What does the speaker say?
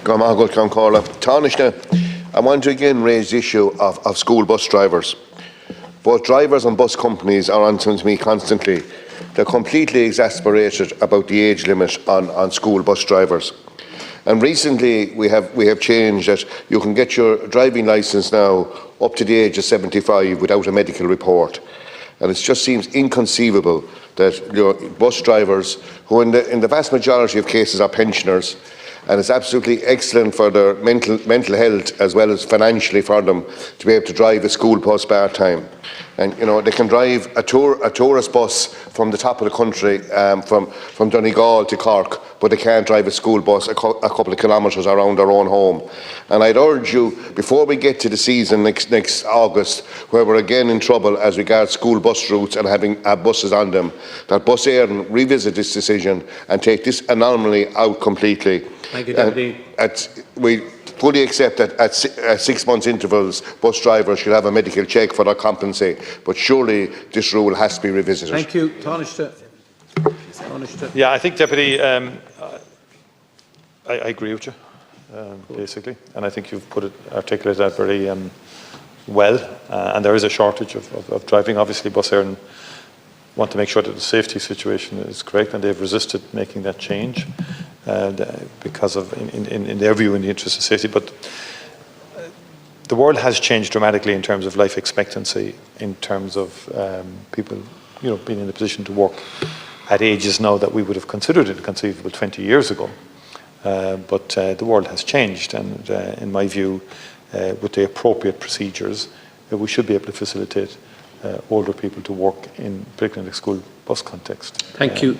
I want to again raise the issue of school bus drivers. Both drivers and bus companies are on to me constantly. They're completely exasperated about the age limit on school bus drivers. And recently we have changed that you can get your driving licence now up to the age of 75 without a medical report. And it just seems inconceivable that bus drivers, who in the vast majority of cases are pensioners, and it's absolutely excellent for their mental health as well as financially for them to be able to drive a school bus part-time. And they can drive a tourist bus from the top of the country, from Donegal to Cork, but they can't drive a school bus a couple of kilometres around their own home. And I'd urge you, before we get to the season next August, where we're again in trouble as regards school bus routes and having buses on them, that Bus Éireann revisit this decision and take this anomaly out completely. Thank you, Deputy. We fully accept that at 6 months intervals, bus drivers should have a medical check for their compensate, but surely this rule has to be revisited. Thank you. Taoiseach. Yeah, I think, Deputy, I agree with you, basically, and I think you've articulated that very well. And there is a shortage of driving. Obviously, Bus Éireann want to make sure that the safety situation is correct, and they've resisted making that change because of, in their view, in the interest of safety. But the world has changed dramatically in terms of life expectancy, in terms of people, being in a position to work at ages now that we would have considered inconceivable 20 years ago. But the world has changed, and in my view, with the appropriate procedures, we should be able to facilitate older people to work in particularly in the school bus context. Thank you.